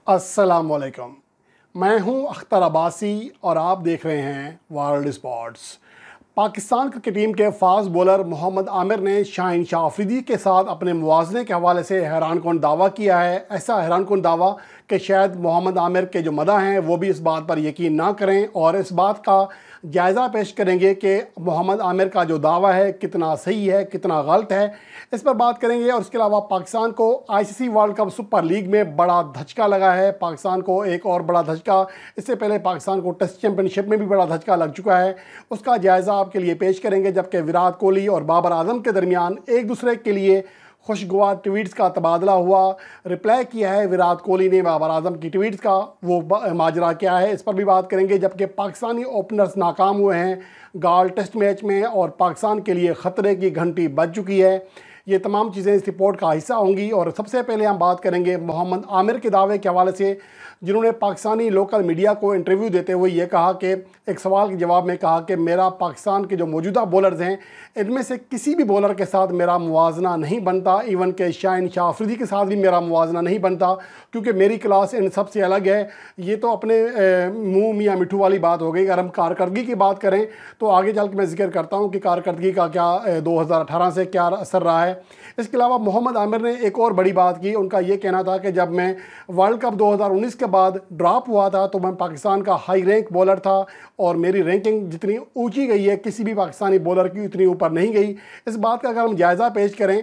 अस्सलामुअलैकुम। मैं हूं अख्तर अब्बासी और आप देख रहे हैं world sports. Pakistan cricket team के फास्ट बॉलर मोहम्मद आमिर ने शाहीन शाह अफरीदी के साथ अपने मुवाज़ने के हवाले से हैरानकुन दावा किया है। ऐसा हैरानकुन दावा कि शायद मोहम्मद आमिर के जो मदा हैं वो भी इस बात पर यकीन ना करें और इस बात का जायज़ा पेश करेंगे कि मोहम्मद आमिर का जो दावा है कितना सही है, कितना गलत है, इस पर बात करेंगे। और इसके अलावा पाकिस्तान को ICC world cup super league में बड़ा धचका लगा है। पाकिस्तान को एक और बड़ा धचका, इससे पहले पाकिस्तान को टेस्ट चैंपियनशिप में भी बड़ा धचका लग चुका है, उसका जायज़ा आपके लिए पेश करेंगे। जबकि विराट कोहली और बाबर आजम के दरमियान एक दूसरे के लिए खुशगवार ट्वीट्स का तबादला हुआ। रिप्लाई किया है विराट कोहली ने बाबर आजम की ट्वीट्स का, वो माजरा क्या है इस पर भी बात करेंगे। जबकि पाकिस्तानी ओपनर्स नाकाम हुए हैं गाल टेस्ट मैच में और पाकिस्तान के लिए ख़तरे की घंटी बज चुकी है। ये तमाम चीज़ें इस रिपोर्ट का हिस्सा होंगी। और सबसे पहले हम बात करेंगे मोहम्मद आमिर के दावे के हवाले से, जिन्होंने पाकिस्तानी लोकल मीडिया को इंटरव्यू देते हुए ये कहा कि एक सवाल के जवाब में कहा कि मेरा पाकिस्तान के जो मौजूदा बॉलर्स हैं इनमें से किसी भी बॉलर के साथ मेरा मुवाजना नहीं बनता, इवन के शाहीन शाह अफरीदी के साथ भी मेरा मुवाजना नहीं बनता, क्योंकि मेरी क्लास इन सबसे अलग है। ये तो अपने मुँह मियाँ मिठू वाली बात हो गई। अगर हम कारकर्दगी की बात करें तो आगे चल के मैं जिक्र करता हूँ कि कारकर्दगी का क्या 2018 से क्या असर रहा है। इसके अलावा मोहम्मद आमिर ने एक और बड़ी बात की। उनका ये कहना था कि जब मैं वर्ल्ड कप 2019 के बाद ड्रॉप हुआ था तो मैं पाकिस्तान का हाई रैंक बॉलर था और मेरी रैंकिंग जितनी ऊंची गई है किसी भी पाकिस्तानी बॉलर की उतनी ऊपर नहीं गई। इस बात का अगर हम जायज़ा पेश करें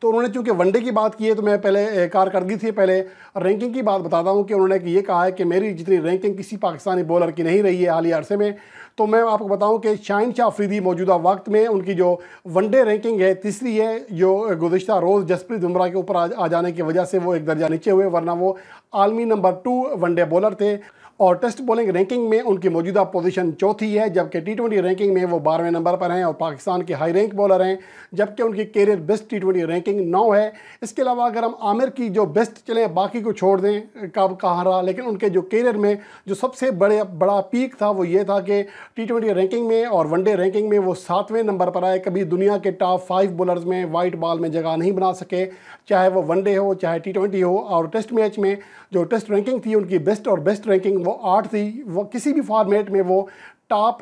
तो उन्होंने चूँकि वनडे की बात की है तो मैं पहले कारकर्दगी थी, पहले रैंकिंग की बात बताता हूँ कि उन्होंने ये कहा है कि मेरी जितनी रैंकिंग किसी पाकिस्तानी बॉलर की नहीं रही है हालिया अरसे में। तो मैं आपको बताऊं कि शाहीन शाह अफरीदी मौजूदा वक्त में उनकी जो वनडे रैंकिंग है तीसरी है, जो गुज़िश्ता रोज़ जसप्रीत बुमराह के ऊपर आ जाने की वजह से वो एक दर्जा नीचे हुए, वरना वो आलमी नंबर 2 वनडे बॉलर थे। और टेस्ट बॉलिंग रैंकिंग में उनकी मौजूदा पोजीशन चौथी है, जबकि टी20 रैंकिंग में वो 12वें नंबर पर हैं और पाकिस्तान के हाई रैंक बॉलर हैं, जबकि उनकी कैरियर बेस्ट टी20 रैंकिंग 9 है। इसके अलावा अगर हम आमिर की जो बेस्ट चलें, बाकी को छोड़ दें कब कहाँ रहा, लेकिन उनके जो कैरियर में जो सबसे बड़ा पीक था वो ये था कि टी20 रैंकिंग में और वनडे रैंकिंग में वो 7वें नंबर पर आए। कभी दुनिया के टॉप 5 बॉलर्स में वाइट बॉल में जगह नहीं बना सके, चाहे वो वनडे हो चाहे टी20 हो। और टेस्ट मैच में जो टेस्ट रैंकिंग थी उनकी बेस्ट रैंकिंग वो 8 थी। वो किसी भी फॉर्मेट में वो टॉप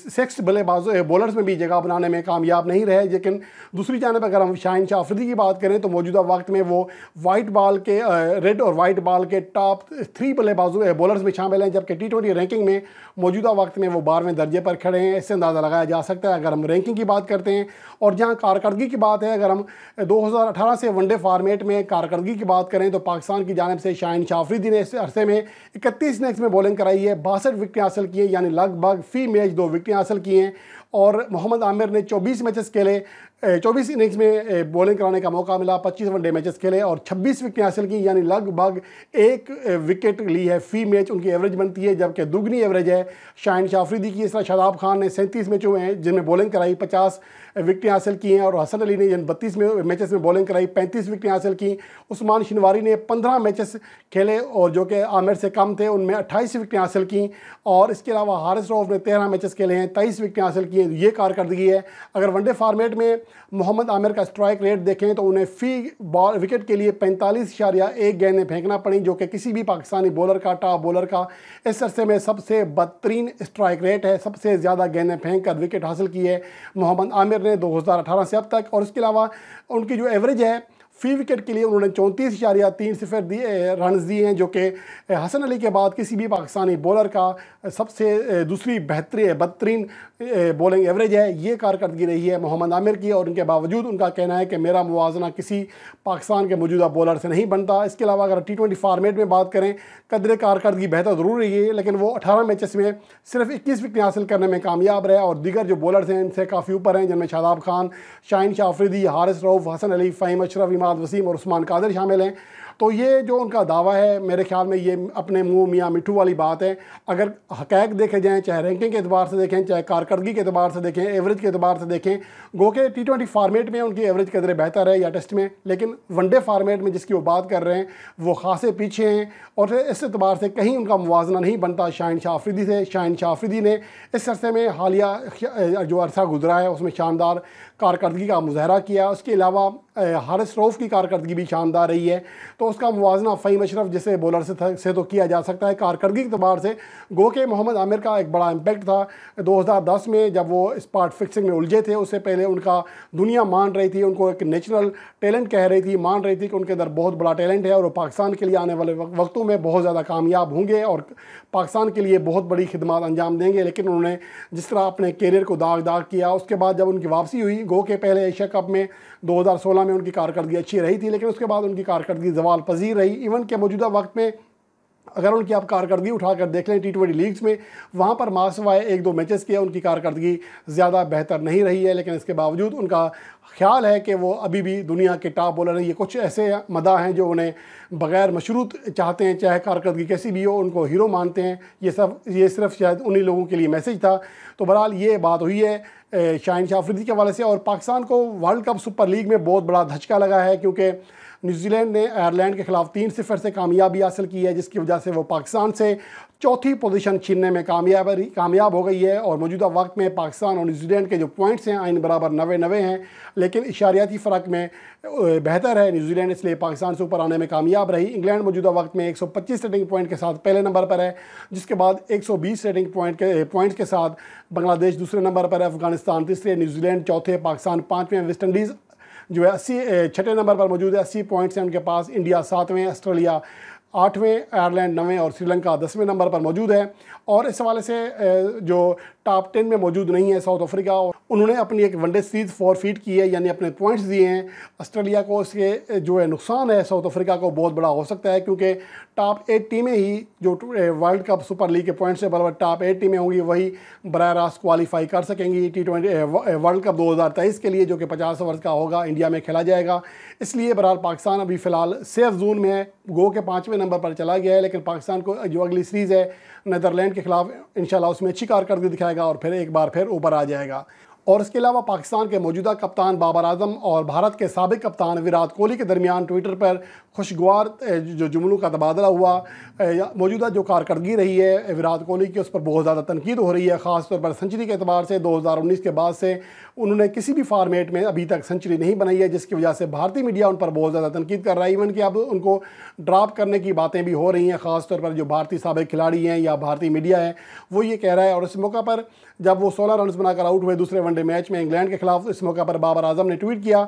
6 बॉलर्स में भी जगह बनाने में कामयाब नहीं रहे। लेकिन दूसरी जानब अगर हम शाहीन शाह अफरीदी की बात करें तो मौजूदा वक्त में वो वाइट बॉल के रेड और वाइट बॉल के टॉप 3 बॉलर्स में शामिल हैं, जबकि टी20 रैंकिंग में मौजूदा वक्त में वो 12वें दर्जे पर खड़े हैं। इससे अंदाज़ा लगाया जा सकता है अगर हम रैंकिंग की बात करते हैं। और जहाँ कारकर्दगी की बात है, अगर हम 2018 से वनडे फार्मेट में कारकर्दगी की बात करें तो पाकिस्तान की जानिब से शाहीन शाह अफरीदी ने इस अरसे में 31 इनिंग्स में बॉलिंग कराई है, 62 विकेटें हासिल की हैं, यानी लगभग फी मैच 2 विकेटें हासिल की हैं। और मोहम्मद आमिर ने 24 मैचेस खेले, 24 इनिंग्स में बॉलिंग कराने का मौका मिला, 25 वनडे मैचेस खेले और 26 विकेटें हासिल की, यानी लगभग 1 विकेट ली है फी मैच उनकी एवरेज बनती है, जबकि दुगनी एवरेज है शाहीन शाह अफरीदी की। इस तरह शादाब खान ने 37 मैच हुए हैं जिनमें बॉलिंग कराई, 50 विकेटें हासिल की हैं। और हसन अली ने जिन 32 मैचेस में बॉलिंग कराई 35 विकेटें हासिल की। उस्मान शनवारी ने 15 मैचेस खेले और जो कि आमिर से कम थे, उनमें 28 विकेटें हासिल की। और इसके अलावा हारिस रऊफ ने 13 मैचेस खेले हैं, 23 विकेटें हासिल की हैं। ये कारकर्दगी है। अगर वनडे फार्मेट में मोहम्मद आमिर का स्ट्राइक रेट देखें तो उन्हें फी बॉल विकेट के लिए 45.1 गेंदें फेंकना पड़ी, जो कि किसी भी पाकिस्तानी बॉलर का, टॉप बॉलर का इस अरसे में सबसे बदतरीन स्ट्राइक रेट है। सबसे ज़्यादा गेंदें फेंक कर विकेट हासिल की है मोहम्मद आमिर ने 2018 से अब तक। और इसके अलावा उनकी जो एवरेज है फी विकेट के लिए उन्होंने 34.3 रन दिए हैं, जो कि हसन अली के बाद किसी भी पाकिस्तानी बॉलर का सबसे दूसरी बदतरीन बॉलिंग एवरेज है। ये कारकर्दगी रही है मोहम्मद आमिर की और उनके बावजूद उनका कहना है कि मेरा मुवाजना किसी पाकिस्तान के मौजूदा बॉलर से नहीं बनता। इसके अलावा अगर टी20 फार्मेट में बात करें, कदर कारकर्दगी बेहतर ज़रूर रही है, लेकिन वो 18 मैचेस में सिर्फ 21 विकेटें हासिल करने में कामयाब रहे और दीगर जो बॉलर्स हैं इनसे काफ़ी ऊपर हैं, जिनमें शादाब खान, शाहीन शाह अफरीदी, हारिस रऊफ, हसन अली, फ़हीम अशरफ, इमाद वसीम और उस्मान कादिर शामिल हैं। तो ये जो उनका दावा है मेरे ख्याल में ये अपने मुँह मियाँ मिठू वाली बात है। अगर हक़ाइक़ देखे जाएँ, चाहे रैंकिंग के एतबार से देखें, चाहे कारकर्दगी के एतबार से देखें, एवरेज के एतबार से देखें, गो के टी20 फार्मेट में उनकी एवरेज कदर बेहतर है या टेस्ट में, लेकिन वनडे फार्मेट में जिसकी वो बात कर रहे हैं वो खासे पीछे हैं और इस एतबार से कहीं उनका मुवाजना नहीं बनता शाहीन शाह अफरीदी से। शाहीन शाह अफरीदी ने इस अरसे में हालिया जो अरसा गुजरा है उसमें शानदार कारकर्दगी का मुजाहरा किया। उसके अलावा हारिस रऊफ की कारकर्दगी भी शानदार रही है। तो उसका मुवाजना फ़हीम अशरफ जैसे बॉलर से तो किया जा सकता है। कारकर्दगी के अतबार से गो के मोहम्मद आमिर का एक बड़ा इम्पैक्ट था 2010 में जब वो स्पॉट फिक्सिंग में उलझे थे। उससे पहले उनका दुनिया मान रही थी, उनको एक नेचुरल टैलेंट कह रही थी, मान रही थी कि उनके अंदर बहुत बड़ा टैलेंट है और वो पाकिस्तान के लिए आने वाले वक्तों में बहुत ज़्यादा कामयाब होंगे और पाकिस्तान के लिए बहुत बड़ी खिदमत अंजाम देंगे। लेकिन उन्होंने जिस तरह अपने कैरियर को दाग किया, उसके बाद जब उनकी वापसी हुई, गो के पहले एशिया कप में 2016 में उनकी कारकर्दगी अच्छी रही थी, लेकिन उसके बाद उनकी कारकर्दगी ज़वाल पजीर रही। इवन के मौजूदा वक्त में अगर उनकी आप कारकर्दगी उठाकर देख लें T20 लीग्स में, वहाँ पर मासिवाय 1-2 मैचेस किया उनकी कारकर्दगी ज़्यादा बेहतर नहीं रही है। लेकिन इसके बावजूद उनका ख्याल है कि वो अभी भी दुनिया के टॉप बॉलर हैं। ये कुछ ऐसे मदा हैं जो उन्हें बग़ैर मशरूत चाहते हैं, चाहे कारकर्दगी कैसी भी हो, उनको हीरो मानते हैं। ये सिर्फ शायद उन्हीं लोगों के लिए मैसेज था। तो बहरहाल ये बात हुई है शाहीन शाह अफरीदी के हवाले से। और पाकिस्तान को वर्ल्ड कप सुपर लीग में बहुत बड़ा धचका लगा है, क्योंकि न्यूजीलैंड ने आयरलैंड के खिलाफ 3-0 से कामयाबी हासिल की है, जिसकी वजह से वो पाकिस्तान से चौथी पोजीशन छीनने में कामयाब हो गई है। और मौजूदा वक्त में पाकिस्तान और न्यूजीलैंड के जो पॉइंट्स हैं आइन बराबर 90-90 हैं, लेकिन इशारियाती फ़र्क में बेहतर है न्यूजीलैंड, इसलिए पाकिस्तान से ऊपर आने में कामयाब रही। इंग्लैंड मौजूदा वक्त में 125 रेटिंग पॉइंट के साथ पहले नंबर पर है, जिसके बाद 120 रेटिंग पॉइंट्स के साथ बांग्लादेश दूसरे नंबर पर है, अफगानिस्तान तीसरे, न्यूजीलैंड चौथे, पाकिस्तान पाँचवें, वेस्ट इंडीज़ जो है छठे नंबर पर मौजूद है, 80 पॉइंट्स हैं उनके पास, इंडिया 7वें, ऑस्ट्रेलिया 8वें, आयरलैंड 9वें और श्रीलंका 10वें नंबर पर मौजूद है। और इस हवाले से जो टॉप 10 में मौजूद नहीं है साउथ अफ्रीका, उन्होंने अपनी एक वनडे सीरीज़ फॉरफीट की है, यानी अपने पॉइंट्स दिए हैं ऑस्ट्रेलिया को। इसके जो है नुकसान है साउथ अफ्रीका को बहुत बड़ा हो सकता है, क्योंकि टॉप 8 टीमें ही जो वर्ल्ड कप सुपर लीग के पॉइंट्स से बराबर टॉप 8 टीमें होंगी, वही बराह रास्त क्वालिफाई कर सकेंगी T20 वर्ल्ड कप 2023 के लिए, जो कि 50 ओवर का होगा, इंडिया में खेला जाएगा। इसलिए बहरहाल पाकिस्तान अभी फ़िलहाल सेफ जोन में है, गो के 5वें नंबर पर चला गया है। लेकिन पाकिस्तान को जो अगली सीरीज़ है नीदरलैंड के खिलाफ, इंशाल्लाह उसमें अच्छी कारकर्दगी दिखाएगा और फिर एक बार फिर ऊपर आ जाएगा। और इसके अलावा पाकिस्तान के मौजूदा कप्तान बाबर आजम और भारत के साबिक कप्तान विराट कोहली के दरमियान ट्विटर पर खुशगवार जो जुमलों का तबादला हुआ। मौजूदा जो कारकर्दगी रही है विराट कोहली की, उस पर बहुत ज़्यादा तनकीद हो रही है, ख़ास तौर पर सेंचुरी के अतबार से। 2019 के बाद से उन्होंने किसी भी फॉर्मेट में अभी तक सेंचुरी नहीं बनाई है, जिसकी वजह से भारतीय मीडिया उन पर बहुत ज़्यादा तनकीद कर रहा है। इवन कि अब उनको ड्रॉप करने की बातें भी हो रही हैं, ख़ास तौर पर जो भारतीय साबिक खिलाड़ी हैं या भारतीय मीडिया है वो ये कह रहा है। और इस मौका पर जब वो 16 रन बनाकर आउट हुए दूसरे वनडे मैच में इंग्लैंड के खिलाफ, इस मौका पर बाबर आजम ने ट्वीट किया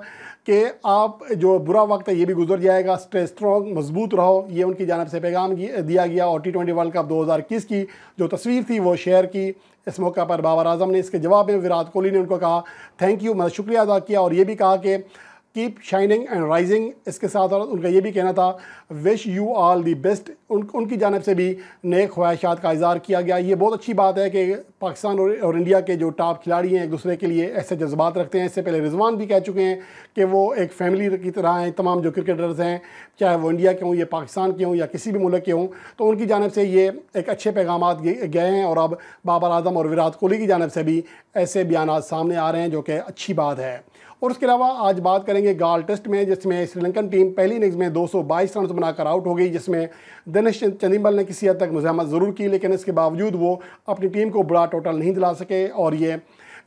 कि आप जो बुरा वक्त है ये भी गुजर जाएगा, स्टे स्ट्रॉन्ग, मजबूत रहो। ये उनकी जानब से पैगाम दिया गया। और T20 वर्ल्ड कप 2021 की जो तस्वीर थी वो शेयर की इस मौका पर बाबर आजम ने। इसके जवाब में विराट कोहली ने उनको कहा थैंक यू, मैं शुक्रिया अदा किया, और ये भी कहा कि कीप शाइनिंग एंड राइजिंग। इसके साथ और उनका ये भी कहना था wish you all the best. उनकी जानब से भी नेक ख्वाहिशात का इज़हार किया गया। ये बहुत अच्छी बात है कि पाकिस्तान और इंडिया के जो टॉप खिलाड़ी हैं एक दूसरे के लिए ऐसे जज्बात रखते हैं। इससे पहले रिजवान भी कह चुके हैं कि वो एक फैमिली की तरह हैं। तमाम जो क्रिकेटर्स हैं, चाहे वो इंडिया के हों या पाकिस्तान के हों या किसी भी मुल्क के हों, तो उनकी जानब से ये एक अच्छे पैगाम गए हैं। और अब बाबर आजम और विराट कोहली की जानब से भी ऐसे बयान सामने आ रहे हैं, जो कि अच्छी बात है। और उसके अलावा आज बात करेंगे गाल टेस्ट में, जिसमें श्रीलंकन टीम पहली इनिंग्स में 222 रन बनाकर आउट हो गई, जिसमें दिनेश चंदीमल ने किसी हद तक मुज़ाहमत ज़रूर की, लेकिन इसके बावजूद वो अपनी टीम को बड़ा टोटल नहीं दिला सके। और ये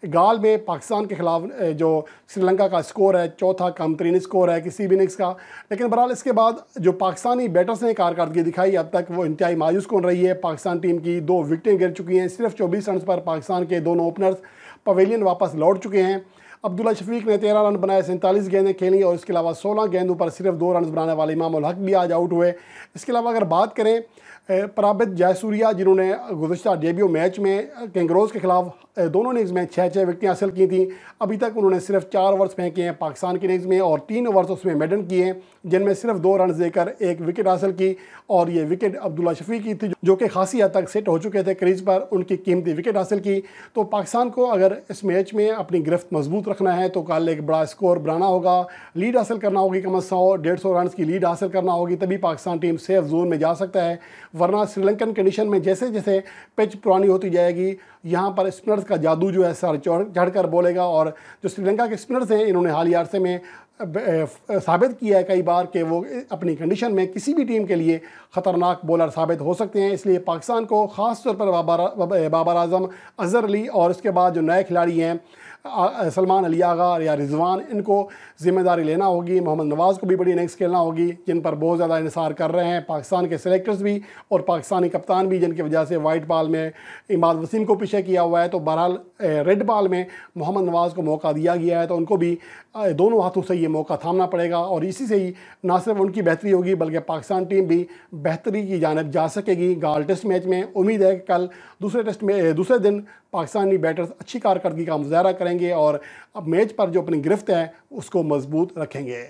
गाल में पाकिस्तान के खिलाफ जो श्रीलंका का स्कोर है, चौथा कम तरीन स्कोर है किसी भी इनिंग्स का। लेकिन बहरहाल इसके बाद जो पाकिस्तानी बैटर्स ने कारकर्दगी दिखाई, अब तक वो इंतहाई मायूस कौन रही है। पाकिस्तान टीम की 2 विकेटें गिर चुकी हैं। सिर्फ 24 रन पर पाकिस्तान के दोनों ओपनर्स पवेलियन वापस लौट चुके हैं। अब्दुल्ला शफीक ने 13 रन बनाए, 47 गेंदें खेली, और इसके अलावा 16 गेंदों पर सिर्फ 2 रन बनाने वाले इमाम उल हक भी आज आउट हुए। इसके अलावा अगर बात करें पराबित जयसूर्या, जिन्होंने गुज़श्ता डेब्यू मैच में कैंगरोज के खिलाफ दोनों इनिंग्स में 6-6 विकेटें हासिल की थी, अभी तक उन्होंने सिर्फ 4 ओवर्स फेंके हैं पाकिस्तान की इनिंग्स में, और 3 ओवर्स उसमें मेडन किए हैं, जिनमें सिर्फ 2 रन देकर 1 विकेट हासिल की। और ये विकेट अब्दुल्ला शफीक की थी, जो कि खासी हद तक सेट हो चुके थे क्रीज पर, उनकी कीमती विकेट हासिल की। तो पाकिस्तान को अगर इस मैच में अपनी गिरफ्त मजबूत रखना है तो कल एक बड़ा स्कोर बनाना होगा, लीड हासिल करना होगी, कम से 100-150 रन की लीड हासिल करना होगी, तभी पाकिस्तान टीम सेफ जोन में जा सकता है। वरना श्रीलंकन कंडीशन में जैसे जैसे पिच पुरानी होती जाएगी, यहाँ पर स्पिनर्स का जादू जो है सर चढ़ कर बोलेगा। और जो श्रीलंका के स्पिनर्स हैं, इन्होंने हालिया अरसे में साबित किया है कई बार कि वो अपनी कंडीशन में किसी भी टीम के लिए ख़तरनाक बॉलर साबित हो सकते हैं। इसलिए पाकिस्तान को ख़ास तौर पर बाबर आजम, अज़हर अली और इसके बाद जो नए खिलाड़ी हैं सलमान अली आगा या रिजवान, इनको जिम्मेदारी लेना होगी। मोहम्मद नवाज़ को भी बड़ी इनिंग्स खेलना होगी, जिन पर बहुत ज़्यादा इंतज़ार कर रहे हैं पाकिस्तान के सेलेक्टर्स भी और पाकिस्तानी कप्तान भी, जिनकी वजह से वाइट बॉल में इमाद वसीम को पीछे किया हुआ है। तो बहरहाल रेड बॉल में मोहम्मद नवाज़ को मौका दिया गया है, तो उनको भी दोनों हाथों से ये मौका थामना पड़ेगा और इसी से ही ना सिर्फ उनकी बेहतरी होगी बल्कि पाकिस्तान टीम भी बेहतरी की जानिब जा सकेगी। गाल टेस्ट मैच में उम्मीद है कि कल दूसरे दिन पाकिस्तानी बैटर्स अच्छी कारकर्दगी का मुजाहरा करेंगे और अब मैच पर जो अपनी गिरफ्त है उसको मजबूत रखेंगे।